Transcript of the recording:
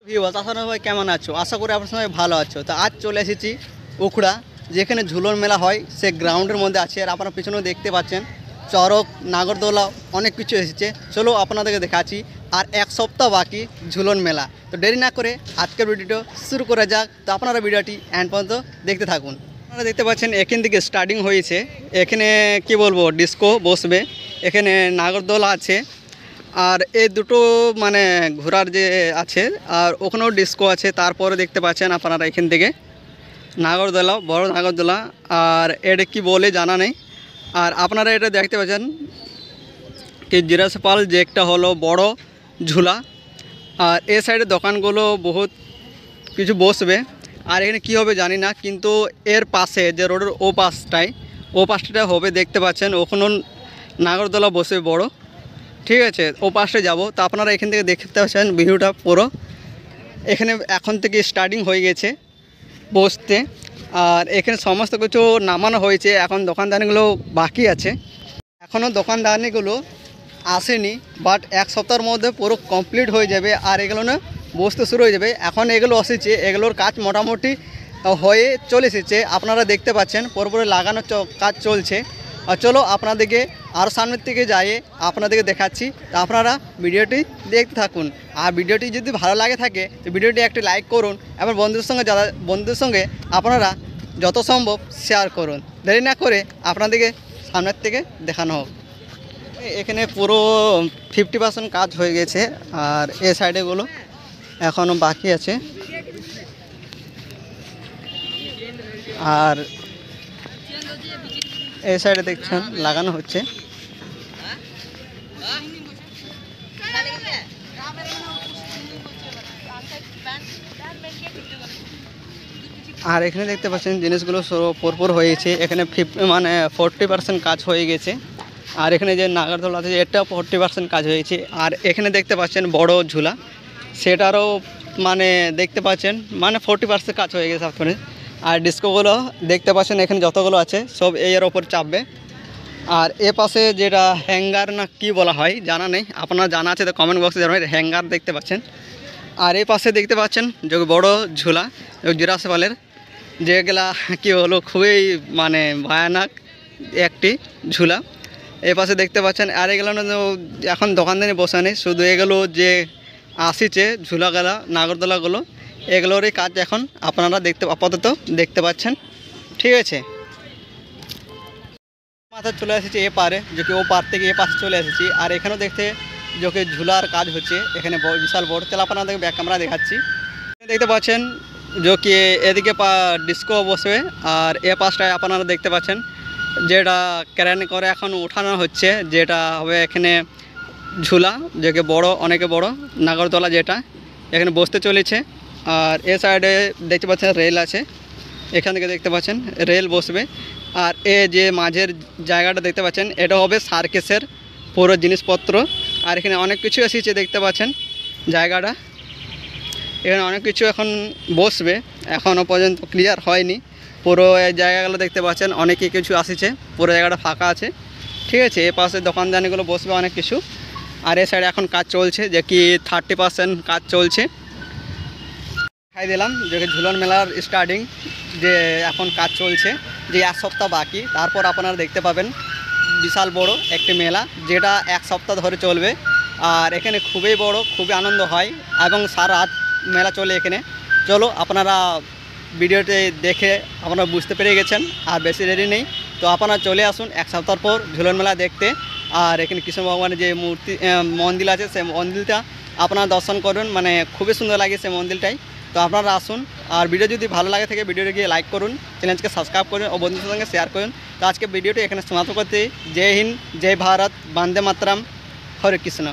Viewers আসলে সবাই কেমন আছো? আশা করি আপনার সবাই ভালো আছো। তো আজ চলে এসেছি উখড়া, যেখানে ঝুলন মেলা হয় সে গ্রাউন্ডের মধ্যে আছে। আর আপনারা পিছনেও দেখতে পাচ্ছেন চরক, নাগরদোলা অনেক কিছু এসেছে। চলো আপনাদেরকে দেখাচ্ছি। আর এক সপ্তাহ বাকি ঝুলন মেলা। তো দেরি না করে আজকের ভিডিওটা শুরু করা যাক। তো আপনারা ভিডিওটি এন্ড পর্যন্ত দেখতে থাকুন। আপনারা দেখতে পাচ্ছেন এখান থেকে স্টার্টিং হয়েছে। এখানে কি বলবো, ডিস্কো বসবে, এখানে নাগরদোলা আছে, আর এই দুটো মানে ঘোরার যে আছে, আর ওখানেও ডিস্কো আছে। তারপরে দেখতে পাচ্ছেন আপনারা এখান থেকে নাগরদোলা, বড় নাগরদোলা, আর এটা কি বলে জানা নেই। আর আপনারা এটা দেখতে পাচ্ছেন কি জিরাফ পাল, যে একটা হলো বড় ঝুলা। আর এই সাইডে দোকানগুলো বহুত কিছু বসবে। আর এখানে কি হবে জানি না, কিন্তু এর পাশে যে রোডের ও পাশটা হবে, দেখতে পাচ্ছেন ওখানেও নাগরদোলা বসবে বড়। ঠিক আছে, ও পাশে যাব। তো আপনারা এখান থেকে দেখতে পাচ্ছেন ভিডিওটা পুরো। এখানে এখন থেকে স্টার্টিং হয়ে গেছে বসতে। আর এখানে সমস্ত কিছু নামানো হয়েছে, এখন দোকানদানিগুলো বাকি আছে। এখনও দোকানদানিগুলো আসেনি, বাট এক সপ্তাহের মধ্যে পুরো কমপ্লিট হয়ে যাবে। আর এগুলো না বসতে শুরু হয়ে যাবে। এখন এগুলো এসেছে, এগুলোর কাজ মোটামুটি হয়ে চলে এসেছে। আপনারা দেখতে পাচ্ছেন পুরোপুরি লাগানোর কাজ চলছে। আর চলো আপনাদেরকে আরও সামনের থেকে যাই, আপনাদেরকে দেখাচ্ছি। তো আপনারা ভিডিওটি দেখতে থাকুন। আর ভিডিওটি যদি ভালো লাগে থাকে তো ভিডিওটি একটি লাইক করুন, এবং বন্ধুদের সঙ্গে আপনারা যত সম্ভব শেয়ার করুন। দেরি না করে আপনাদেরকে সামনের থেকে দেখানো হোক। এখানে পুরো 50% কাজ হয়ে গেছে, আর এ সাইডেগুলো এখনও বাকি আছে। আর এই সাইডে দেখছেন লাগানো হচ্ছে। আর এখানে দেখতে পাচ্ছেন জিনিসগুলো পরপর হয়েছে। এখানে 40% কাজ হয়ে গেছে। আর এখানে যে নাগরদোলা আছে এটাও 40% কাজ হয়েছে। আর এখানে দেখতে পাচ্ছেন বড় ঝুলা, সেটারও দেখতে পাচ্ছেন 40% কাজ হয়ে গেছে আপনার। আর ডিস্কোগুলো দেখতে পাচ্ছেন এখানে যতগুলো আছে সব এর ওপর চাপবে। আর এ পাশে যেটা হ্যাঙ্গার না কি বলা হয় জানা নেই, আপনারা জানা আছে তো কমেন্ট বক্সে জানাবেন। হ্যাঙ্গার দেখতে পাচ্ছেন। আর এই পাশে দেখতে পাচ্ছেন যে বড় ঝুলা জিরাফ পালের, যেগুলা কি হলো খুবই ভয়ানক একটি ঝুলা। এই পাশে দেখতে পাচ্ছেন। আর এগুলো এখন দোকানদানি বসে নেই, শুধু এগুলো যে আসিছে ঝুলাগুলা নাগরদোলাগুলো, এগুলোরই কাজ এখন আপনারা আপাতত দেখতে পাচ্ছেন। ঠিক আছে, মাথা চলে এসেছি এ পারে, যে কি ও পার থেকে এ পাশে চলে এসেছি। আর এখানেও দেখতে যে কি ঝুলার কাজ হচ্ছে, এখানে বিশাল বড়। তাহলে আপনাদের ব্যাক ক্যামেরা দেখাচ্ছি। দেখতে পাচ্ছেন যে কি এদিকে ডিস্কো বসবে, আর এ পাশটায় আপনারা দেখতে পাচ্ছেন যেটা ক্যারেন করে এখন উঠানো হচ্ছে, যেটা হবে এখানে ঝুলা, যে কি বড়, অনেকে বড় নাগরদোলা, যেটা এখানে বসতে চলেছে। আর এ সাইডে দেখতে পাচ্ছেন রেল আছে, এখান থেকে দেখতে পাচ্ছেন রেল বসবে। আর এ যে মাঝের জায়গাটা দেখতে পাচ্ছেন এটা হবে সার্কেসের পুরো জিনিসপত্র। আর এখানে অনেক কিছু এসেছে দেখতে পাচ্ছেন জায়গাটা, এখানে অনেক কিছু এখন বসবে, এখনও পর্যন্ত ক্লিয়ার হয়নি। পুরো এই জায়গাগুলো দেখতে পাচ্ছেন অনেকই কিছু আসছে, পুরো জায়গাটা ফাঁকা আছে। ঠিক আছে, এ পাশে দোকানদানিগুলো বসবে অনেক কিছু। আর এ সাইডে এখন কাজ চলছে, যে কি 30% কাজ চলছে। দেখাই দিলাম যে ঝুলন মেলার স্টার্টিং, যে এখন কাজ চলছে, যে এক সপ্তাহ বাকি। তারপর আপনারা দেখতে পাবেন বিশাল বড় একটি মেলা, যেটা এক সপ্তাহ ধরে চলবে। আর এখানে খুবই বড়, খুবই আনন্দ হয়, এবং সারা রাত মেলা চলে এখানে। চলো আপনারা ভিডিওতে দেখে আপনারা বুঝতে পেরে গেছেন, আর বেশি দেরি নেই। তো আপনারা চলে আসুন এক সপ্তাহ পর ঝুলন মেলা দেখতে। আর এখানে কৃষ্ণ ভগবানের যে মন্দির আছে, সেই মন্দিরটা আপনারা দর্শন করুন, খুবই সুন্দর লাগে সেই মন্দিরটাই। তো আপনারা আসুন। আর ভিডিও যদি ভালো লাগে থাকে ভিডিওটি গিয়ে লাইক করুন, চ্যানেলকে সাবস্ক্রাইব করুন ও বন্ধুদের সঙ্গে শেয়ার করুন। তো আজকে ভিডিওটি এখানে সমাপ্ত করতে, জয় হিন্দ, জয় ভারত, বন্দে মাতরম, হরে কৃষ্ণ।